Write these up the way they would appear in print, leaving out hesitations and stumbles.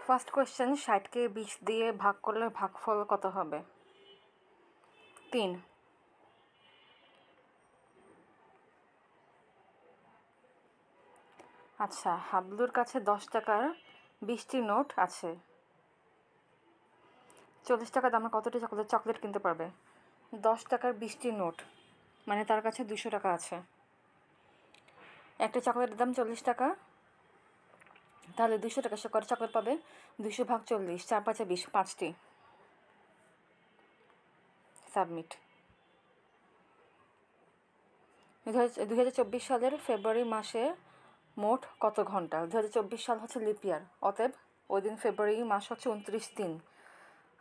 First question, 60কে 20 দিয়ে ভাগ করলে ভাগফল কত হবে? 3। আচ্ছা, হাবলুর কাছে 10 টাকার 20টি নোট আছে। 40 টাকা দামের কতটি চকলেট কিনতে পারবে? 10 টাকার 20টি নোট মানে তার কাছে 200 টাকা আছে। একটা চকলেটের দাম 40 টাকা, তাহলে 200 টাকা সে কত চকলেট পাবে? 200 ভাগ 40, 4 5 20, 5টি। সাবমিট। 2024 সালের ফেব্রুয়ারি মাসে মোট কত ঘন্টা? 2024 সাল হচ্ছে লিপ ইয়ার, অতএব ওই দিন ফেব্রুয়ারি মাস হচ্ছে 29 দিন।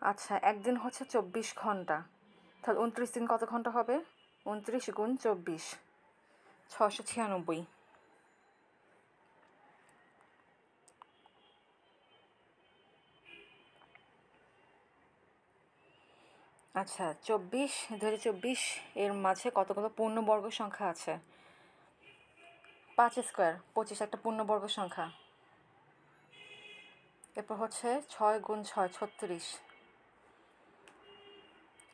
আচ্ছা, একদিন হচ্ছে 24 ঘন্টা, তাহলে 29 দিন কত ঘন্টা হবে? 29 গুণ 24, 696। আচ্ছা, 2024 এর মাঝে কতগুলো পূর্ণবর্গ সংখ্যা আছে? 5 স্কোয়ার 25, একটা পূর্ণবর্গ সংখ্যা। এরপর হচ্ছে 6 গুণ 6, 36।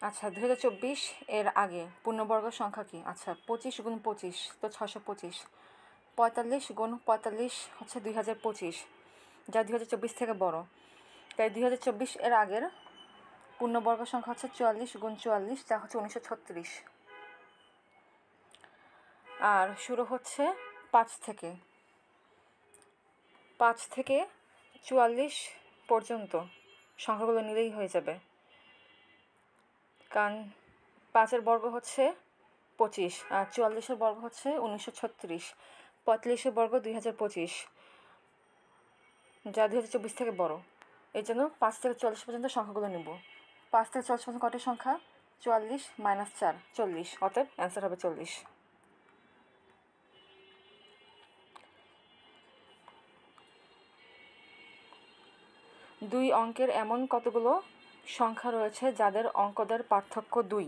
আচ্ছা, 2024 এর আগে পূর্ণবর্গ সংখ্যা কি? আচ্ছা, 25 গুণ 25 তো 625। 45 গুণ 45 হচ্ছে 2025, যা 2024 থেকে বড়। তাই 2024 এর আগের পূর্ণবর্গ সংখ্যা হচ্ছে 44 গুণ 44, যা হচ্ছে 1936। আর শুরু হচ্ছে 5 থেকে 44 পর্যন্ত সংখ্যাগুলো নিলেই হয়ে যাবে, কারণ 5-এর বর্গ হচ্ছে 25, আর 44-এর বর্গ হচ্ছে 1936, 45-এর বর্গ 2025, যা 2024 থেকে বড়। এই জন্য 5 থেকে 44 পর্যন্ত সংখ্যাগুলো নেব। 5 থেকে 44 পর্যন্ত কটি সংখ্যা? 44 মাইনাস 4, 40, অতএব অ্যান্সার হবে 40। দুই অঙ্কের এমন কতগুলো সংখ্যা রয়েছে যাদের অঙ্কদের পার্থক্য 2?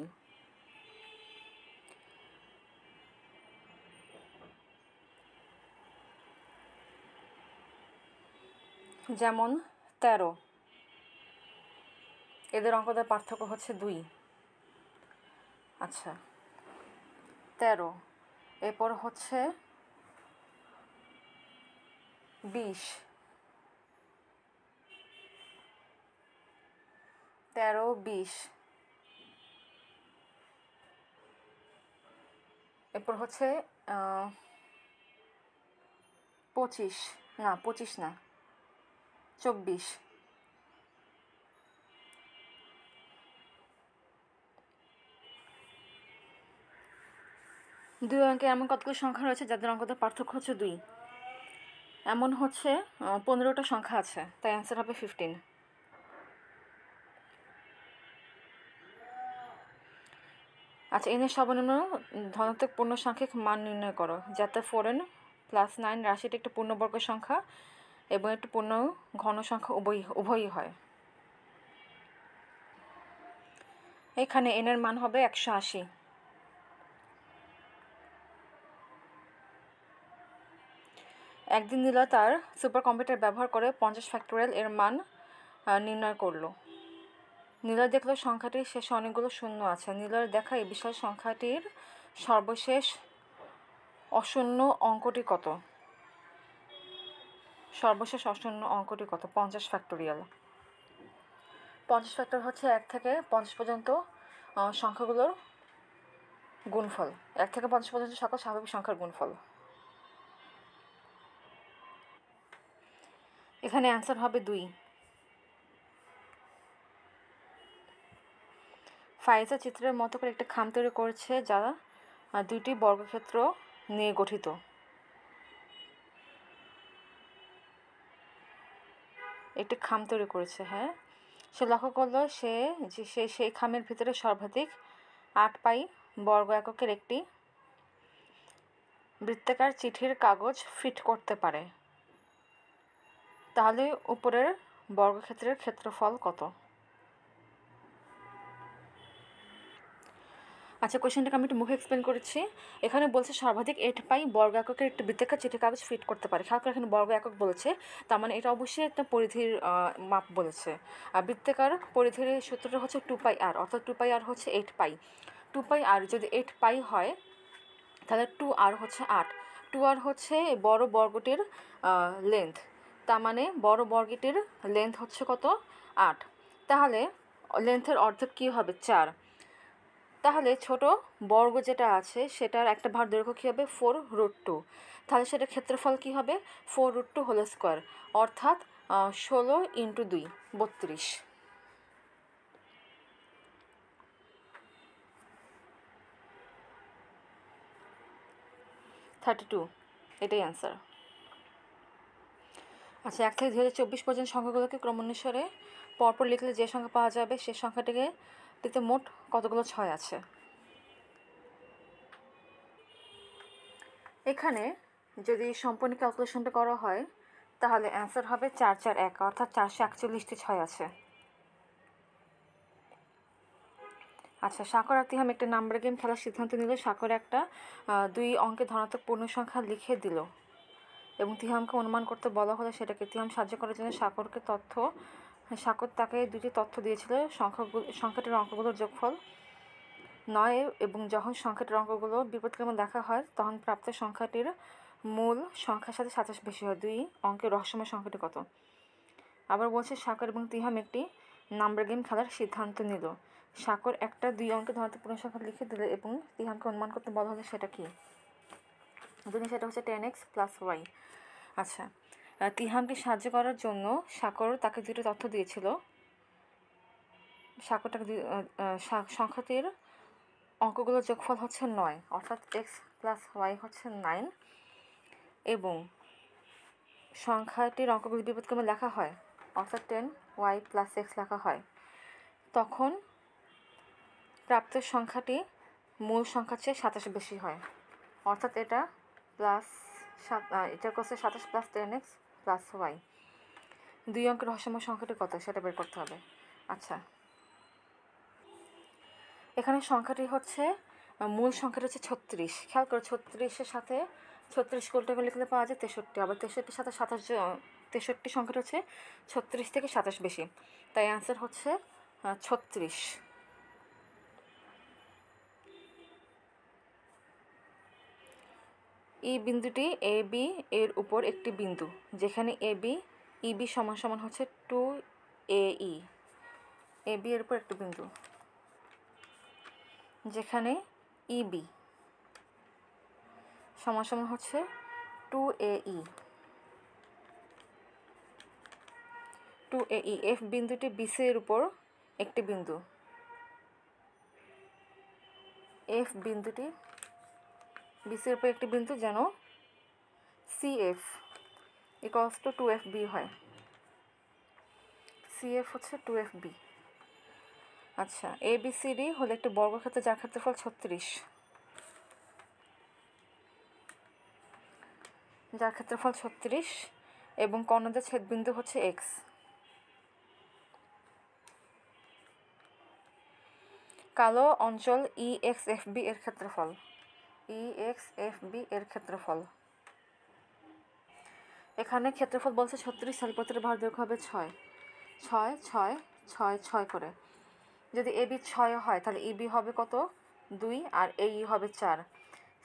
যেমন 13, এদের অঙ্কদের পার্থক্য হচ্ছে 2। আচ্ছা, 13, এরপর হচ্ছে 20, 13, 20, এরপর হচ্ছে 25, না 25 না, 24। দুই অঙ্কে এমন কতগুলো সংখ্যা রয়েছে যাদের অঙ্কদের পার্থক্য হচ্ছে 2? এমন হচ্ছে 15টা সংখ্যা আছে, তাই অ্যান্সার হবে 15। আচ্ছা, এনের সর্বনিম্ন ধনাত্মক পূর্ণসংখ্যক মান নির্ণয় করো, যাতে 4n + 9 রাশিটি একটি পূর্ণবর্গ সংখ্যা এবং একটি পূর্ণ ঘন সংখ্যা উভয়ই হয়। এখানে n এর মান হবে 180। একদিন নীলা তার সুপার কম্পিউটার ব্যবহার করে 50 ফ্যাক্টোরিয়াল এর মান নির্ণয় করলো। নীলা দেখলো সংখ্যাটির শেষে অনেকগুলো শূন্য আছে। নীলার দেখা এই বিশাল সংখ্যাটির সর্বশেষ অশূন্য অঙ্কটি কত? সর্বশেষ অশূন্য অঙ্কটি কত? 50 ফ্যাক্টোরিয়াল। 50 ফ্যাক্টর হচ্ছে 1 থেকে 50 পর্যন্ত সংখ্যাগুলোর গুণফল। 1 থেকে 50 পর্যন্ত সকল স্বাভাবিক সংখ্যার গুণফল। এখানে অ্যান্সার হবে 2। ফাইজা চিত্রের মতো করে একটি খাম তৈরি করেছে যা 2টি বর্গক্ষেত্র নিয়ে গঠিত। একটি খাম তৈরি করেছে, হ্যাঁ। সে লক্ষ্য করলো সেই খামের ভিতরে সর্বাধিক 8 পাই বর্গ এককের একটি বৃত্তাকার চিঠির কাগজ ফিট করতে পারে। তাহলে উপরের বর্গক্ষেত্রের ক্ষেত্রফল কত? আচ্ছা, কোয়েশ্চেনটাকে আমি একটু মুখে এক্সপ্লেন করেছি। এখানে বলছে সর্বাধিক 8 পাই বর্গ এককের একটি বৃত্তাকার চিঠি কাগজ ফিট করতে পারে। খেয়াল করে এখানে বর্গ একক বলেছে, তার মানে এটা অবশ্যই একটা পরিধির মাপ বলেছে। আর বৃত্তাকার পরিধির সূত্রটা হচ্ছে 2 পাই আর, অর্থাৎ 2 পাই আর হচ্ছে 8 পাই। 2 পাই আর যদি 8 পাই হয় তাহলে 2 আর হচ্ছে 8। 2 আর হচ্ছে বড় বর্গটির লেন্থ, তার মানে বড় বর্গটির লেন্থ হচ্ছে কত? 8। তাহলে লেন্থের অর্ধেক কী হবে? 4। তাহলে ছোট বর্গ যেটা আছে সেটার একটা ভার দৈর্ঘ্য কী হবে? 4√2। তাহলে সেটার ক্ষেত্রফল কী হবে? 4√2 হোল স্কোয়ার, অর্থাৎ 16 × 2 32। 32, এটাই অ্যান্সার। আচ্ছা, 1 থেকে 2024 পর্যন্ত সংখ্যাগুলোকে ক্রমানুসারে পরপর লিখলে যে সংখ্যা পাওয়া যাবে সে সংখ্যাটিতে মোট কতগুলো 6 আছে? এখানে যদি সম্পূর্ণ ক্যালকুলেশনটা করা হয় তাহলে অ্যান্সার হবে 4 4 1, অর্থাৎ 441টি 6 আছে। আচ্ছা, সাকর আর তিহাম একটা নাম্বার গেম খেলার সিদ্ধান্ত নিল। সাকর একটা 2 অঙ্কের ধনাত্মক পূর্ণ সংখ্যা লিখে দিল এবং তিহামকে অনুমান করতে বলা হলো সেটাকে। তিহাম সাহায্য করার জন্য সাকর তাকে 2টি তথ্য দিয়েছিল। সংখ্যাটির অঙ্কগুলোর যোগফল 9, এবং যখন সংখ্যাটির অঙ্কগুলো বিপরীতক্রমে দেখা হয় তখন প্রাপ্ত সংখ্যাটির মূল সংখ্যার সাথে 27 বেশি হয়। 2 অঙ্কের রহস্যময় সংখ্যাটি কত? আবার বলছে সাকর এবং তিহাম একটি নাম্বার গেম খেলার সিদ্ধান্ত নিল। সাকর একটা 2 অঙ্কের ধনাত্মক পূর্ণ সংখ্যা লিখে দিল এবং তিহামকে অনুমান করতে বলা হলো সেটা কি? সেটা হচ্ছে 10x + y। আচ্ছা, তিহামকে সাহায্য করার জন্য সাকর তাকে 2টি তথ্য দিয়েছিল। সাকর তাকে সংখ্যাটির অঙ্কগুলোর যোগফল হচ্ছে 9, অর্থাৎ x + y হচ্ছে 9, এবং সংখ্যাটির অঙ্কগুলো বিপরীতক্রমে লেখা হয়, অর্থাৎ 10y + x লেখা হয়। তখন প্রাপ্ত সংখ্যাটি মূল সংখ্যার চেয়ে 27 বেশি হয়, অর্থাৎ এটা করছে 27 + 10x + y। 2 অঙ্কের রহস্যময় সংখ্যাটি কত সেটা বের করতে হবে। আচ্ছা, এখানে সংখ্যাটি হচ্ছে মূল সংখ্যাটি হচ্ছে 36। খেয়াল করো, 36-এর সাথে 36 উল্টো করে লিখলে পাওয়া যায় 63, আবার 63-এর সাথে 63 সংখ্যাটা হচ্ছে 36 থেকে 27 বেশি, তাই অ্যান্সার হচ্ছে 36। এই বিন্দুটি এ বি এর উপর একটি বিন্দু, যেখানে ইবি সমান হচ্ছে 2AE। এ বি এর উপর একটি বিন্দু যেখানে ইবি সমান হচ্ছে 2AE। এফ বিন্দুটি বিসি এর উপর একটি বিন্দু। এফ বিন্দুটি বিসি এর উপর একটি বিন্দু যেন CF = 2FB হয়। CF হচ্ছে 2FB। আচ্ছা, ABCD হলো একটি বর্গক্ষেত্র যার ক্ষেত্রফল 36, এবং কর্ণদের ছেদবিন্দু হচ্ছে X। কালো অঞ্চল EXFB এর ক্ষেত্রফল। এখানে ক্ষেত্রফল বলছে 36, তাহলে প্রতিটা ভার দৈর্ঘ্য হবে 6 6 6 6 6 করে। যদি AB 6 হয় তাহলে EB হবে কত? 2, আর AE হবে 4।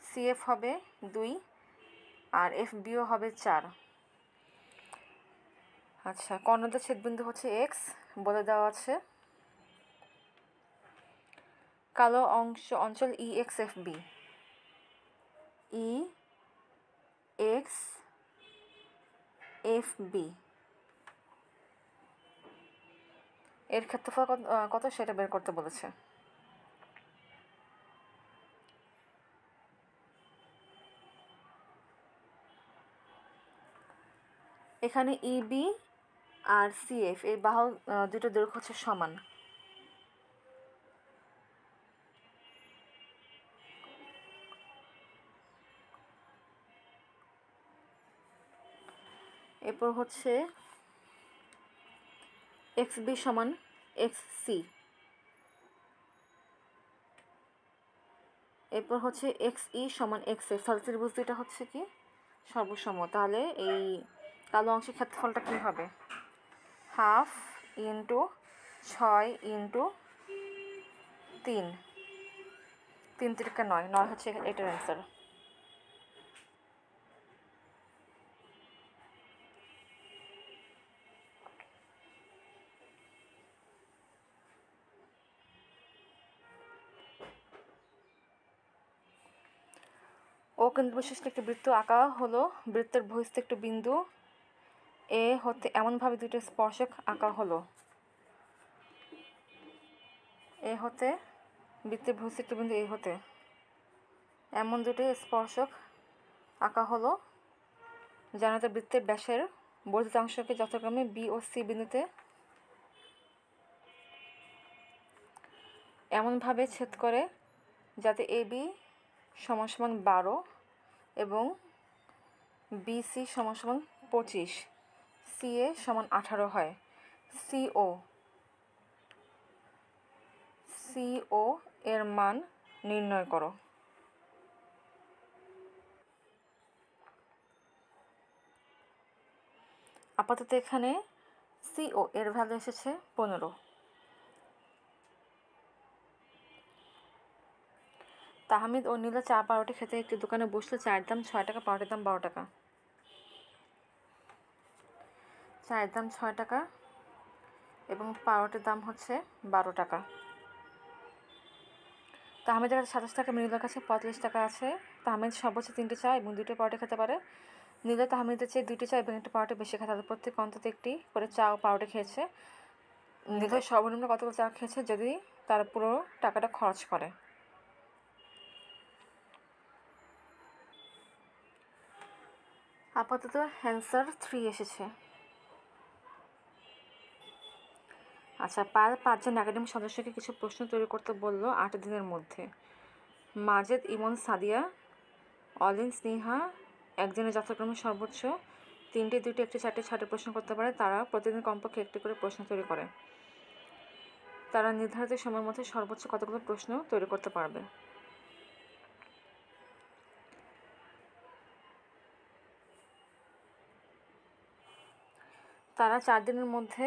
CF হবে 2 আর FBও হবে 4। আচ্ছা, কর্ণদের ছেদবিন্দু হচ্ছে X বলে দেওয়া আছে। কালো অঞ্চল EXFB এর ক্ষেত্রফল কত সেটা বের করতে বলেছে। এখানে ইবি আর CF এই বাহু দুটো দৈর্ঘ্য হচ্ছে সমান। এরপর হচ্ছে XB = XC। এরপর হচ্ছে এক্স ই সমান এক্স এ, তাহলে ত্রিভুজ দুইটা হচ্ছে কি সর্বসম। তাহলে এই কালো অংশের ক্ষেত্রফলটা কী হবে? 1/2 ইন্টু 6 ইন্টু 3, 3 3 9, 9 হচ্ছে এটার অ্যান্সার। ও কেন্দ্র বিশিষ্ট একটি বৃত্ত আঁকা হলো। বৃত্তের বহিস্থ একটি বিন্দু এ হতে এমনভাবে দুটো স্পর্শক আঁকা হলো। এ হতে বৃত্তের বহিস্থ একটি বিন্দু এ হতে এমন দুটি স্পর্শক আঁকা হলো জানাতে বৃত্তের ব্যাসের বর্ধিতাংশকে যথাক্রমে বি ও সি বিন্দুতে এমনভাবে ছেদ করে যাতে এ বি সমান সমান 12 এবং বিসি সমান সমান 25, সিএ সমান 18 হয়। সিও এর মান নির্ণয় করো। আপাতত এখানে সিও এর ভ্যালু এসেছে 15। তাহমিদ ও নীলা চা পাউরুটি খেতে একটি দোকানে বসলে চায়ের দাম 6 টাকা, পাউরুটির দাম 12 টাকা। চায়ের দাম 6 টাকা এবং পাউরুটির দাম হচ্ছে 12 টাকা। তাহমিদের কাছে 27 টাকা, নীলার কাছে 45 টাকা আছে। তাহমিদ সর্বোচ্চ 3টি চা এবং 2টি পাউরুটি খেতে পারে। নীলা তাহমিদের চেয়ে 2টি চা এবং 1টি পাউরুটি বেশি খায়। তাদের প্রত্যেক অন্তত একটি করে চা ও পাউরুটি খেয়েছে। নীলা সর্বনিম্ন কতগুলো চা খেয়েছে যদি তারা পুরো টাকাটা খরচ করে? আপাতত অ্যান্সার 3 এসেছে। আচ্ছা, পাল 5 জন একাডেমিক সদস্যকে কিছু প্রশ্ন তৈরি করতে বলল 8 দিনের মধ্যে। মাজেদ, ইমন, সাদিয়া, অলিন, স্নেহা একজনের যথাক্রমে সর্বোচ্চ 3টি, 2টি, 1টি, 4টি, 6টি প্রশ্ন করতে পারে। তারা প্রতিদিন কমপক্ষে 1টি করে প্রশ্ন তৈরি করে। তারা নির্ধারিত সময়ের মধ্যে সর্বোচ্চ কতগুলো প্রশ্ন তৈরি করতে পারবে? তারা 4 দিনের মধ্যে,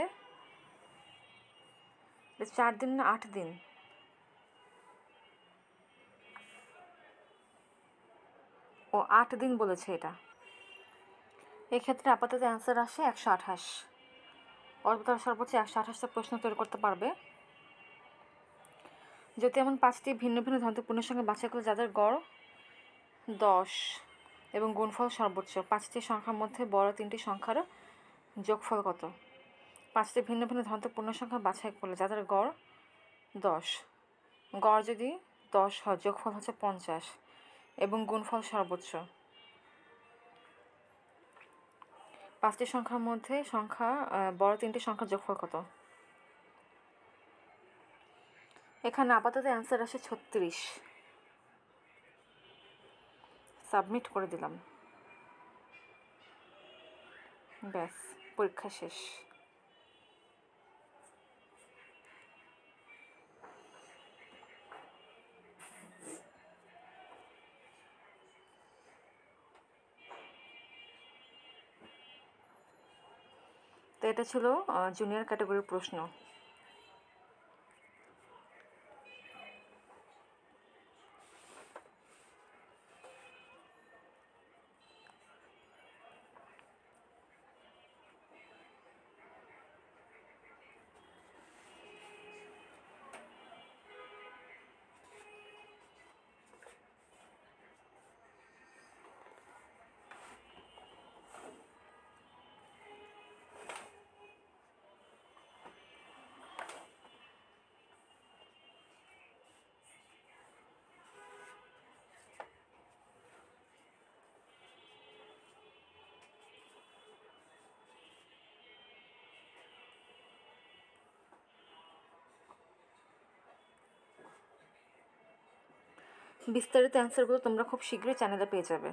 4 দিন না 8 দিন, ও 8 দিন বলেছে এটা। এক্ষেত্রে আপাতত অ্যান্সার আসে 128। তারা সর্বোচ্চ 128টা প্রশ্ন তৈরি করতে পারবে। যদি এমন 5টি ভিন্ন ভিন্ন ধরনের পূর্ণসংখ্যা বাছাই করে যাদের গড় 10 এবং গুণফল সর্বোচ্চ, 5টি সংখ্যার মধ্যে বড় 3টি সংখ্যার যোগফল কত? 5টি ভিন্ন ভিন্ন ধরনের পূর্ণসংখ্যা বাছাই করলে যাদের গড় 10, গড় যদি 10 হয়, যোগফল হচ্ছে 50 এবং গুণফল সর্বোচ্চ। 5টি সংখ্যার মধ্যে বড় 3টি সংখ্যার যোগফল কত? এখানে আপাতত অ্যান্সার আসে 36। সাবমিট করে দিলাম। ব্যাস, পরীক্ষা শেষ। তো এটা ছিল জুনিয়র ক্যাটাগরির প্রশ্ন। বিস্তারিত অ্যান্সারগুলো তোমরা খুব শীঘ্রই চ্যানেলে পেয়ে যাবে।